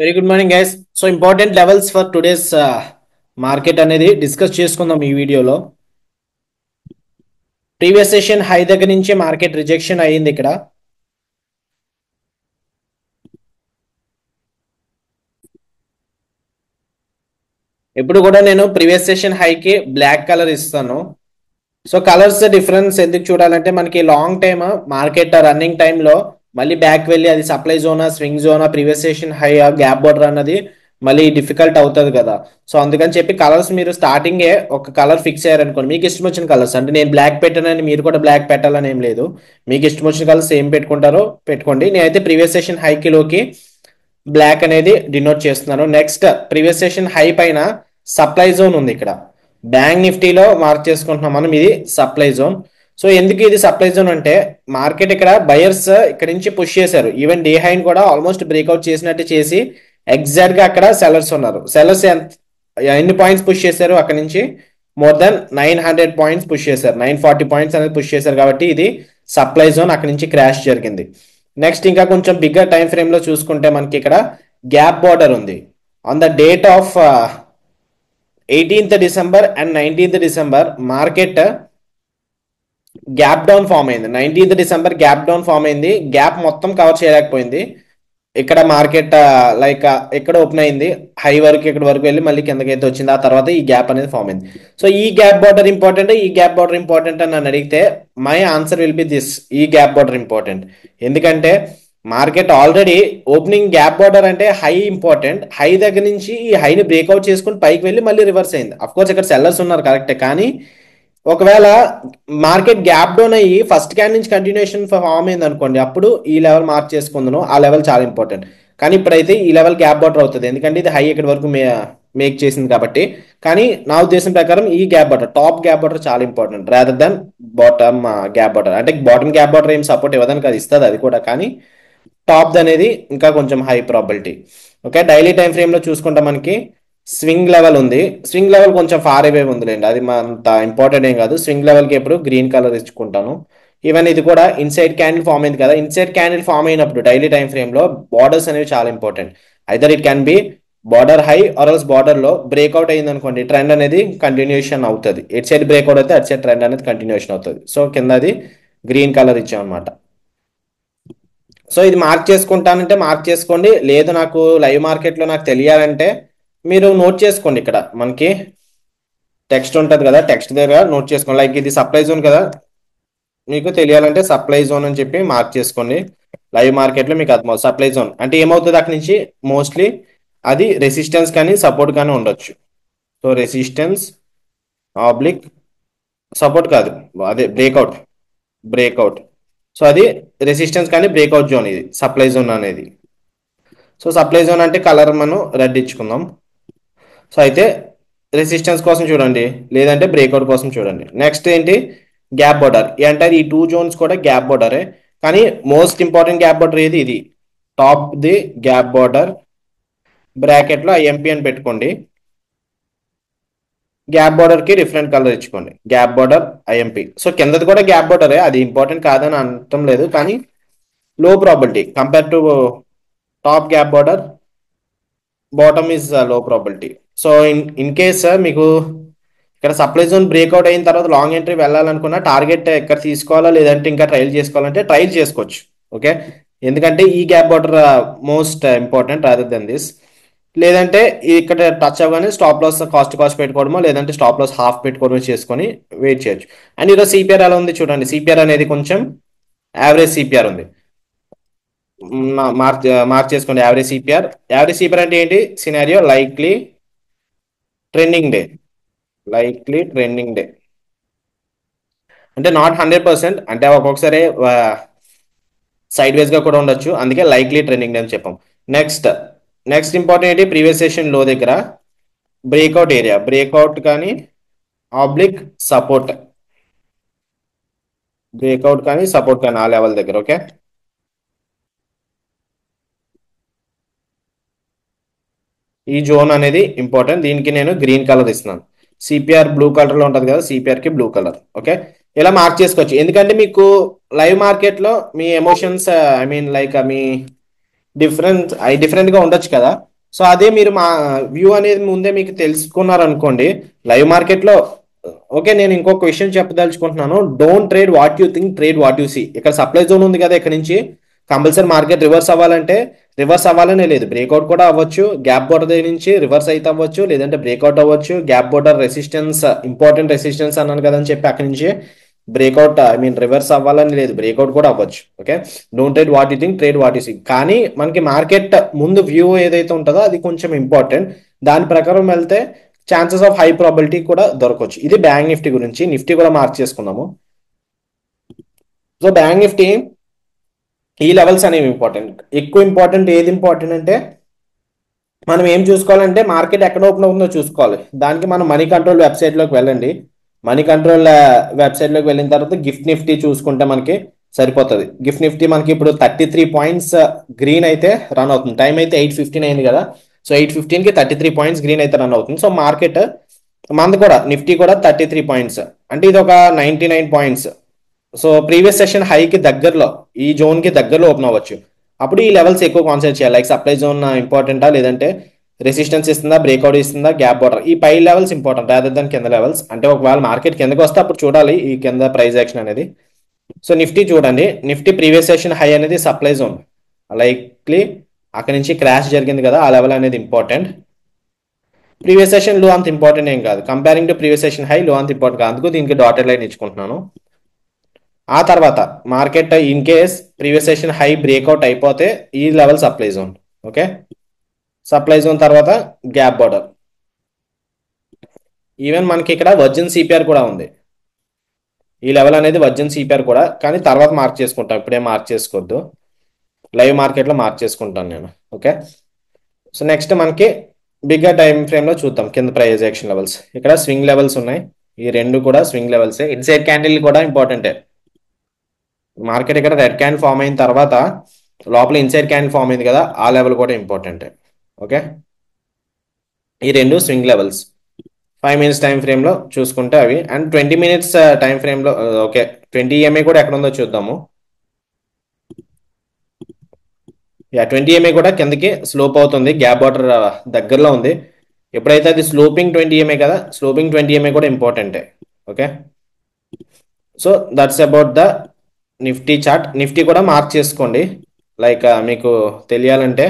Very good morning guys. So important levels for today's market అనేది discuss చేసుకుందాం ఈ వీడియోలో. ప్రీవియస్ సెషన్ హై దగ్గర నుంచి మార్కెట్ రిజెక్షన్ అయ్యింది ఇక్కడ. ఇప్పుడు కూడా నేను ప్రీవియస్ సెషన్ హైకి బ్లాక్ కలర్ ఇస్తాను. సో కలర్స్ డిఫరెన్స్ ఎందుకు చూడాలంటే మనకి లాంగ్ టైమ్ మార్కెట్ రన్నింగ్ టైంలో మళ్ళీ బ్యాక్ వెళ్ళి అది supply Zona swing Zona previous session high gap border అన్నది మళ్ళీ డిఫికల్ట్ అవుతుంది కదా. సో అందుకని చెప్పి కలర్స్ మీరు స్టార్టింగే ఒక కలర్ ఫిక్స్ అయ్యారనుకోండి, మీకు ఇష్టం వచ్చిన కలర్స్, అంటే నేను బ్లాక్ పెట్టానని మీరు కూడా బ్లాక్ పెట్టాలని ఏం లేదు. మీకు ఇష్టం వచ్చిన కలర్స్ ఏం పెట్టుకుంటారో పెట్టుకోండి. నేనైతే ప్రీవియస్ సెషన్ హైకిలోకి బ్లాక్ అనేది డినోట్ చేస్తున్నాను. నెక్స్ట్ ప్రీవియస్ సెషన్ హై పైన సప్లై జోన్ ఉంది ఇక్కడ. బ్యాంక్ నిఫ్టీలో మార్క్ చేసుకుంటున్నాం మనం, ఇది సప్లై జోన్. సో ఎందుకు ఇది సప్లై జోన్ అంటే మార్కెట్ ఇక్కడ బయర్స్ ఇక్కడ నుంచి పుష్ చేశారు. ఈవెన్ డే హైన్ కూడా ఆల్మోస్ట్ బ్రేక్అవుట్ చేసినట్టు చేసి ఎగ్జాక్ట్ గా అక్కడ సెల్లర్స్ ఉన్నారు. సెల్లర్స్ ఎన్ని పాయింట్స్ పుష్ చేశారు అక్కడ నుంచి? మోర్ దెన్ 900 పాయింట్స్ పుష్ చేశారు. 940 పాయింట్స్ అనేది పుష్ చేశారు. కాబట్టి ఇది సప్లై జోన్, అక్కడ నుంచి క్రాష్ జరిగింది. నెక్స్ట్ ఇంకా కొంచెం బిగ్గర్ టైం ఫ్రేమ్ లో చూసుకుంటే మనకి ఇక్కడ గ్యాప్ బార్డర్ ఉంది. On the date of 18th December and 19th December market gap down form అయింది. 19th December gap down form అయింది. గ్యాప్ మొత్తం కవర్ చేయలేకపోయింది. ఇక్కడ మార్కెట్ లైక్ ఎక్కడ ఓపెన్ అయింది హై వరకు, ఇక్కడ వరకు వెళ్ళి మళ్ళీ కిందకైతే వచ్చింది. ఆ తర్వాత ఈ గ్యాప్ అనేది ఫామ్ అయింది. సో ఈ గ్యాప్ బార్డర్ ఇంపార్టెంట్, ఈ గ్యాప్ బార్డర్ ఇంపార్టెంట్ అని నన్ను అడిగితే my answer will be this: ఈ గ్యాప్ బార్డర్ ఇంపార్టెంట్. ఎందుకంటే market already opening gap border అంటే హై ఇంపార్టెంట్. హై దగ్గర నుంచి ఈ హైని బ్రేక్అవుట్ చేసుకుని పైకి వెళ్ళి మళ్ళీ రివర్స్ అయింది. అఫ్ కోర్స్ ఇక్కడ సెల్లర్స్ ఉన్నారు కరెక్టే, కానీ ఒకవేళ మార్కెట్ గ్యాప్ డౌన్ అయ్యి ఫస్ట్ క్యాన్ నుంచి కంటిన్యూషన్ ఫామ్ అయింది అనుకోండి, అప్పుడు ఈ లెవెల్ మార్క్ చేసుకుందాను. ఆ లెవెల్ చాలా ఇంపార్టెంట్. కానీ ఇప్పుడైతే ఈ లెవెల్ గ్యాప్ బార్డర్ అవుతుంది, ఎందుకంటే ఇది హై ఇక్కడ వరకు మేక్ చేసింది కాబట్టి. కానీ నా ఉద్దేశం ప్రకారం ఈ gap border, top gap border చాలా important rather than bottom gap border. అంటే బాటమ్ గ్యాప్ బార్డర్ ఏం సపోర్ట్ ఇవ్వడానికి అది ఇస్తుంది, అది కూడా. కానీ టాప్ అనేది ఇంకా కొంచెం high probability. Okay, daily time frame లో చూసుకుంటే మనకి స్వింగ్ లెవెల్ ఉంది. స్వింగ్ లెవెల్ కొంచెం ఫార్ అవే ఉందిలేండి, అది అంత ఇంపార్టెంట్ ఏం కాదు. స్వింగ్ లెవెల్ కి ఎప్పుడు గ్రీన్ కలర్ ఇచ్చుకుంటాను. ఈవెన్ ఇది కూడా ఇన్సైడ్ క్యాండిల్ ఫామ్ అయింది కదా. ఇన్సైడ్ క్యాండిల్ ఫామ్ అయినప్పుడు డైలీ టైం ఫ్రేమ్ లో బార్డర్స్ అనేవి చాలా important. Either it can be border high or else border లో బ్రేక్అవుట్ అయింది అనుకోండి, ట్రెండ్ అనేది కంటిన్యూషన్ అవుతుంది. ఎట్ సైడ్ బ్రేక్అవుట్ అయితే అట్ సైడ్ ట్రెండ్ అనేది కంటిన్యూషన్ అవుతుంది. సో కింద అది గ్రీన్ కలర్ ఇచ్చాం అనమాట. సో ఇది మార్క్ చేసుకుంటానంటే మార్క్ చేసుకోండి, లేదు నాకు లైవ్ మార్కెట్లో నాకు తెలియాలంటే మీరు నోట్ చేసుకోండి. ఇక్కడ మనకి టెక్స్ట్ ఉంటుంది కదా, టెక్స్ట్ దగ్గర నోట్ చేసుకోండి. లైక్ ఇది సప్లై జోన్ కదా, మీకు తెలియాలంటే సప్లై జోన్ అని చెప్పి మార్క్ చేసుకోండి. లైవ్ మార్కెట్లో మీకు అర్థం సప్లై జోన్ అంటే ఏమవుతుంది, అక్కడి నుంచి మోస్ట్లీ అది రెసిస్టెన్స్ కానీ సపోర్ట్ కానీ ఉండొచ్చు. సో రెసిస్టెన్స్ ఆబ్లిక్ సపోర్ట్ కాదు, అదే బ్రేక్అవుట్. బ్రేక్అవుట్ సో అది రెసిస్టెన్స్ కానీ బ్రేక్అవుట్ జోన్, ఇది సప్లై జోన్ అనేది. సో సప్లై జోన్ అంటే కలర్ మనం రెడ్ ఇచ్చుకుందాం. సో అయితే రెసిస్టెన్స్ కోసం చూడండి, లేదంటే బ్రేక్అవుట్ కోసం చూడండి. నెక్స్ట్ ఏంటి, గ్యాప్ బార్డర్. అంటే ఈ టూ జోన్స్ కూడా గ్యాప్ బార్డరే, కానీ మోస్ట్ ఇంపార్టెంట్ గ్యాప్ బార్డర్ ఏది, ఇది top the gap border. Bracket లో ఐఎంపీ అని పెట్టుకోండి. గ్యాప్ బార్డర్ కి డిఫరెంట్ కలర్ ఇచ్చుకోండి, గ్యాప్ బార్డర్ ఐఎంపీ. సో కిందది కూడా గ్యాప్ బార్డరే, అది ఇంపార్టెంట్ కాదని అనటం లేదు, కానీ లో probability compare to top gap border. Bottom is low probability. So in case మీకు ఇక్కడ సప్లై జోన్ బ్రేక్అవుట్ అయిన తర్వాత లాంగ్ ఎంట్రీ వెళ్ళాలనుకున్న టార్గెట్ ఎక్కడ తీసుకోవాలా, లేదంటే ఇంకా ట్రైల్ చేసుకోవాలంటే ట్రైల్ చేసుకోవచ్చు. ఓకే, ఎందుకంటే ఈ gap border most important rather than this. లేదంటే ఇక్కడ టచ్ అవ్వగానే స్టాప్ లాస్ కాస్ట్ పెట్టుకోవడమో, లేదంటే స్టాప్ లాస్ హాఫ్ పెట్టుకోవడమో చేసుకొని వెయిట్ చేయొచ్చు. అండ్ ఈరోజు సిపిఆర్ ఎలా ఉంది చూడండి. సిపిఆర్ అనేది కొంచెం యావరేజ్ సిపిఆర్ ఉంది. మార్క్ చేసుకోండి యావరేజ్ సిపిఆర్. యావరేజ్ సిపిఆర్ అంటే ఏంటి scenario, likely trending day. Likely trending day అంటే నాట్ 100%, అంటే ఒక్కొక్కసారి సైడ్ వేస్ గా కూడా ఉండొచ్చు, అందుకే లైక్లీ ట్రెండింగ్ డే అని చెప్పాం. నెక్స్ట్ నెక్స్ట్ ఇంపార్టెంట్ ఏంటి, ప్రీవియస్ సెషన్ లో దగ్గర బ్రేక్అవుట్ ఏరియా, బ్రేక్అవుట్ కానీ ఆబ్లిక్ సపోర్ట్, బ్రేక్అవుట్ కానీ సపోర్ట్ కానీ ఆ లెవెల్ దగ్గర. ఓకే, ఈ జోన్ అనేది ఇంపార్టెంట్, దీనికి నేను గ్రీన్ కలర్ ఇస్తున్నాను. సిపిఆర్ బ్లూ కలర్ లో ఉంటుంది కదా, సిపిఆర్ కి బ్లూ కలర్. ఓకే, ఇలా మార్క్ చేసుకోవచ్చు. ఎందుకంటే మీకు లైవ్ మార్కెట్ లో మీ ఎమోషన్స్ ఐ మీన్ లైక్ మీ డిఫరెంట్ గా ఉండొచ్చు కదా. సో అదే మీరు మా వ్యూ అనేది ముందే మీకు తెలుసుకున్నారు అనుకోండి లైవ్ మార్కెట్లో. ఓకే, నేను ఇంకొక విషయం చెప్పదలుచుకుంటున్నాను. Don't trade what you think, trade what you see. ఇక్కడ సప్లై జోన్ ఉంది కదా, ఇక్కడ నుంచి కంపల్సరీ మార్కెట్ రివర్స్ అవ్వాలంటే రివర్స్ అవ్వాలనే లేదు, బ్రేక్అవుట్ కూడా అవ్వచ్చు. గ్యాప్ బోర్డర్ దగ్గర నుంచి రివర్స్ అయితే అవ్వచ్చు, లేదంటే బ్రేక్అవుట్ అవ్వచ్చు. Gap border resistance, important resistance అన్నాను కదని చెప్పి అక్కడి నుంచి బ్రేక్అవుట్, ఐ మీన్ రివర్స్ అవ్వాలని లేదు, బ్రేక్అవుట్ కూడా అవ్వచ్చు. Okay, don't trade what you think, trade what you see. కానీ మనకి మార్కెట్ ముందు వ్యూ ఏదైతే ఉంటుందో అది కొంచెం ఇంపార్టెంట్. దాని ప్రకారం వెళ్తే ఛాన్సెస్ ఆఫ్ హై ప్రాబిలిటీ కూడా దొరకవచ్చు. ఇది బ్యాంక్ నిఫ్టీ గురించి. నిఫ్టీ కూడా మార్క్ చేసుకుందాము. సో బ్యాంక్ నిఫ్టీ ఈ లెవెల్స్ అనేవి ఇంపార్టెంట్. ఎక్కువ ఇంపార్టెంట్ ఏది ఇంపార్టెంట్ అంటే మనం ఏం చూసుకోవాలంటే మార్కెట్ ఎక్కడ ఓపెన్ అవుతుందో చూసుకోవాలి. దానికి మనం మనీ కంట్రోల్ వెబ్సైట్లోకి వెళ్ళండి. మనీ కంట్రోల్ వెబ్సైట్లోకి వెళ్ళిన తర్వాత గిఫ్ట్ నిఫ్టీ చూసుకుంటే మనకి సరిపోతుంది. గిఫ్ట్ నిఫ్టీ మనకి ఇప్పుడు 33 పాయింట్స్ గ్రీన్ అయితే రన్ అవుతుంది. టైం అయితే 8:15 అయింది కదా. సో 8:15కి 33 పాయింట్స్ గ్రీన్ అయితే రన్ అవుతుంది. సో మార్కెట్ మంది కూడా నిఫ్టీ కూడా 33 పాయింట్స్, అంటే ఇది ఒక 99 పాయింట్స్. సో ప్రీవియస్ సెషన్ హైకి దగ్గరలో, ఈ జోన్ కి దగ్గరలో ఓపెన్ అవ్వచ్చు. అప్పుడు ఈ లెవెల్స్ ఎక్కువ కాన్సన్ట్రేట్ చేయాలి. లైక్ సప్లై జోన్ ఇంపార్టెంటా, లేదంటే రెసిస్టెన్స్ ఇస్తుందా, బ్రేక్అవుట్ ఇస్తుందా, గ్యాప్ బోర్డర్, ఈ పై లెవెల్స్ ఇంపార్టెంట్ రాదర్ దాన్ కింద లెవెల్స్. అంటే ఒకవేళ మార్కెట్ కిందకి వస్తే అప్పుడు చూడాలి ఈ కింద ప్రైస్ యాక్షన్ అనేది. సో నిఫ్టీ చూడండి, నిఫ్టీ ప్రీవియస్ సెషన్ హై అనేది సప్లై జోన్, లైక్లీ అక్కడ నుంచి క్రాష్ జరిగింది కదా, ఆ లెవెల్ అనేది ఇంపార్టెంట్. ప్రీవియస్ సెషన్ లో అంత ఇంపార్టెంట్ ఏం కాదు, comparing to previous session high లో అంత ఇంపార్టెంట్ కాదు. అందుకు దీనికి డాటెడ్ లైన్ ఇచ్చుకుంటున్నాను. ఆ తర్వాత market in case previous session high breakout అయిపోతే ఈ level supply zone. Okay, supply zone తర్వాత గ్యాప్ బోర్డర్. ఈవెన్ మనకి ఇక్కడ వర్జిన్ సిపిఆర్ కూడా ఉంది. ఈ లెవెల్ అనేది వర్జిన్ సిపిఆర్ కూడా, కానీ తర్వాత మార్క్ చేసుకుంటాం, ఇప్పుడే మార్క్ చేసుకోవద్దు. లైవ్ మార్కెట్లో మార్క్ చేసుకుంటాను నేను. ఓకే, సో నెక్స్ట్ మనకి బిగ్గర్ టైం ఫ్రేమ్ లో చూద్దాం కింద ప్రైస్ యాక్షన్ లెవెల్స్. ఇక్కడ స్వింగ్ లెవెల్స్ ఉన్నాయి, ఈ రెండు కూడా స్వింగ్ లెవెల్సే. ఇన్సైడ్ క్యాండిల్ కూడా ఇంపార్టెంటే. మార్కెట్ ఇక్కడ రెడ్ క్యాండిల్ ఫామ్ అయిన తర్వాత లోపల ఇన్సైడ్ క్యాండిల్ ఫామ్ అయింది కదా, ఆ లెవెల్ కూడా ఇంపార్టెంటే. ఓకే, ఈ రెండు swing levels 5 minutes time frame లో చూసుకుంటే అవి, అండ్ 20 మినిట్స్ టైం ఫ్రేమ్ లో. ఓకే, 20 EMA కూడా ఎక్కడ ఉందో చూద్దాము. యా, 20 EMA కూడా కిందకి స్లోప్ అవుతుంది, గ్యాప్ బార్డర్ దగ్గరలో ఉంది. ఎప్పుడైతే అది స్లోపింగ్ 20 EMA కదా, స్లోపింగ్ 20 EMA కూడా ఇంపార్టెంటే. Okay, so that's about the Nifty chart. Nifty కూడా మార్క్ చేసుకోండి, లైక్ మీకు తెలియాలంటే.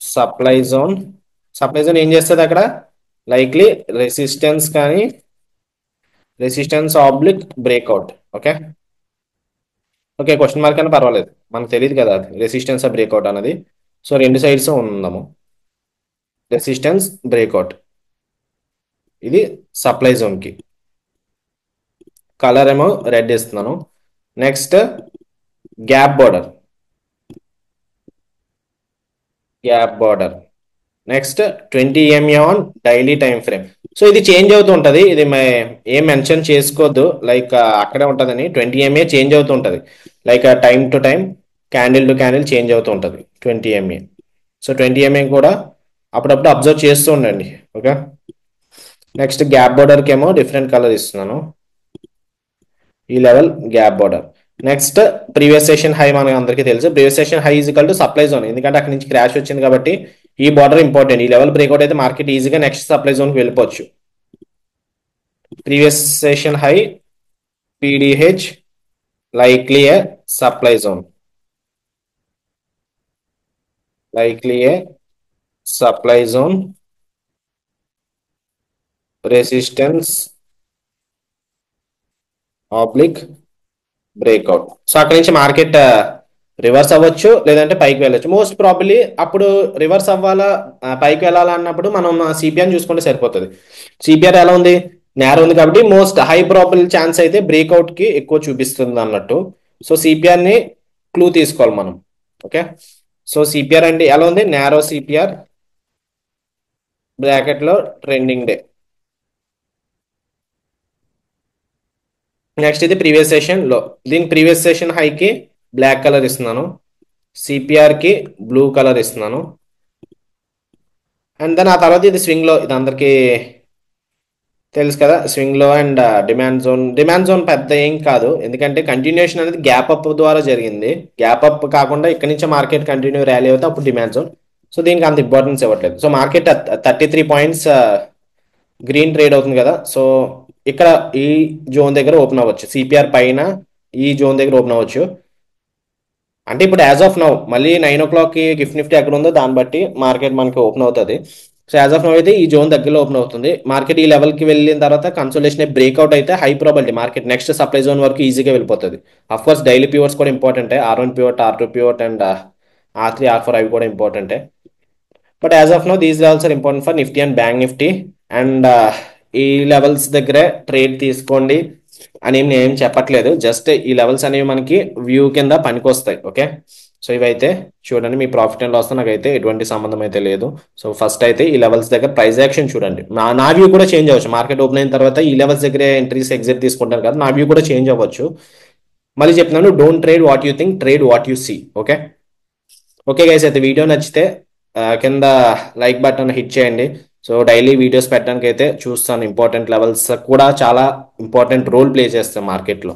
సప్లై జోన్, సప్లై జోన్ ఏం చేస్తుంది అక్కడ, లైక్లీ రెసిస్టెన్స్ కానీ, resistance oblique breakout. Okay, okay, question mark అయినా పర్వాలేదు, మనకు తెలియదు కదా అది రెసిస్టెన్స్ బ్రేక్అవుట్ అన్నది. సో రెండు సైడ్స్ ఉందాము, రెసిస్టెన్స్ బ్రేక్అవుట్. ఇది సప్లై జోన్ కి కలర్ ఏమో రెడ్ ఇస్తున్నాను. Next gap border, gap border. Next 20 EMA on daily time frame. So ఇది చేంజ్ అవుతూ ఉంటుంది, ఇది ఏం మెన్షన్ చేసుకోవద్దు, లైక్ అక్కడే ఉంటుందని. 20 EMA చేంజ్ అవుతూ ఉంటుంది, like time to time, candle to candle change అవుతూ ఉంటుంది 20 EMA. సో 20 EMA కూడా అప్పుడప్పుడు అబ్జర్వ్ చేస్తూ ఉండండి. ఓకే, నెక్స్ట్ గ్యాప్ బోర్డర్కి ఏమో డిఫరెంట్ కలర్ ఇస్తున్నాను, ఈ level gap border. Next previous session high మనకి అందరికీ తెలుసు, previous session high is equal to supply zone, ఎందుకంటే అక్కడ నుంచి క్రాష్ వచ్చింది కాబట్టి ఈ బార్డర్ ఇంపార్టెంట్. ఈ లెవెల్ బ్రేక్అవుట్ అయితే మార్కెట్ ఈజీగా నెక్స్ట్ సప్లై జోన్కి వెళ్ళిపోవచ్చు. Previous session high PDH, likely a supply zone, likely a supply zone, resistance oblique breakout. So అక్కడ నుంచి మార్కెట్ రివర్స్ అవ్వచ్చు, లేదంటే పైకి వెళ్ళొచ్చు. మోస్ట్ ప్రాబబ్లీ అప్పుడు రివర్స్ అవ్వాలా, పైకి వెళ్ళాలా అన్నప్పుడు మనం సిపిఆర్ చూసుకుంటే సరిపోతుంది. సిపిఆర్ ఎలా ఉంది, నేర ఉంది కాబట్టి మోస్ట్ హై ప్రాబబుల్ ఛాన్స్ అయితే బ్రేక్అవుట్ కి ఎక్కువ చూపిస్తుంది అన్నట్టు. సో సిపిఆర్ ని క్లూ తీసుకోవాలి మనం. ఓకే, సో సిపిఆర్ అంటే ఎలా ఉంది, నేరో సిపిఆర్, బ్రాకెట్ లో ట్రెండింగ్ డే. నెక్స్ట్ ఇది ప్రీవియస్ సెషన్ లో, దీని ప్రీవియస్ సెషన్ హైకి బ్లాక్ కలర్ ఇస్తున్నాను, సిపిఆర్ కి బ్లూ కలర్ ఇస్తున్నాను. అండ్ దెన్ ఆ తర్వాత ఇది స్వింగ్ లో, ఇది అందరికి తెలుసు కదా, స్వింగ్ లో అండ్ డిమాండ్ జోన్ పెద్ద ఏం కాదు, ఎందుకంటే కంటిన్యూషన్ అనేది గ్యాప్ అప్ ద్వారా జరిగింది. గ్యాప్ అప్ కాకుండా ఇక్కడ నుంచే మార్కెట్ కంటిన్యూ ర్యాలీ అవుతే అప్పుడు డిమాండ్ జోన్. సో దీనికి అంత ఇంపార్టెన్స్ ఇవ్వట్లేదు. So market 33 points green trade అవుతుంది కదా. సో ఇక్కడ ఈ జోన్ దగ్గర ఓపెన్ అవ్వచ్చు, సిపిఆర్ పైన ఈ జోన్ దగ్గర ఓపెన్ అవ్వచ్చు. అంటే ఇప్పుడు యాజ్ ఆఫ్ నౌ మళ్ళీ 9 o'clock కి గిఫ్ట్ నిఫ్టీ ఎక్కడ ఉందో దాన్ని బట్టి మార్కెట్ మనకి ఓపెన్ అవుతుంది. సో యాజ్ ఆఫ్ నౌ అయితే ఈ జోన్ దగ్గరలో ఓపెన్ అవుతుంది. మార్కెట్ ఈ లెవెల్కి వెళ్ళిన తర్వాత కన్సోలేషన్ బ్రేక్అవుట్ అయితే high probability market next supply zone వరకు ఈజీగా వెళ్ళిపోతుంది. అఫ్ కోర్స్ డైలీ ప్యూవర్స్ కూడా ఇంపార్టెంటే, R1 ప్యూవర్ట్, R2 ప్యూవర్ట్ and R3 R4 అవి కూడా ఇంపార్టెంటే. But as of now these levels are important for Nifty and bank Nifty. And ఈ లెవెల్స్ దగ్గరే ట్రేడ్ తీసుకోండి అని నేను ఏం చెప్పట్లేదు, జస్ట్ ఈ లెవెల్స్ అనేవి మనకి వ్యూ కింద పనికొస్తాయి. ఓకే, సో ఇవైతే చూడండి, మీ ప్రాఫిట్ అండ్ లాస్ నాకైతే ఎటువంటి సంబంధం అయితే లేదు. సో ఫస్ట్ అయితే ఈ లెవెల్స్ దగ్గర ప్రైస్ యాక్షన్ చూడండి. నా వ్యూ కూడా చేంజ్ అవ్వచ్చు, మార్కెట్ ఓపెన్ అయిన తర్వాత ఈ లెవెల్స్ దగ్గరే ఎంట్రీస్ ఎగ్జిట్ తీసుకుంటాను కదా, నా వ్యూ కూడా చేంజ్ అవ్వచ్చు. మళ్ళీ చెప్తున్నాను, don't trade what you think, trade what you see. Okay, okay guys, అయితే వీడియో నచ్చితే కింద లైక్ బటన్ హిట్ చేయండి. సో డైలీ వీడియోస్ పెట్టడానికి అయితే చూస్తాను, ఇంపార్టెంట్ లెవెల్స్ కూడా చాలా ఇంపార్టెంట్ రోల్ ప్లే చేస్తాయి మార్కెట్లో.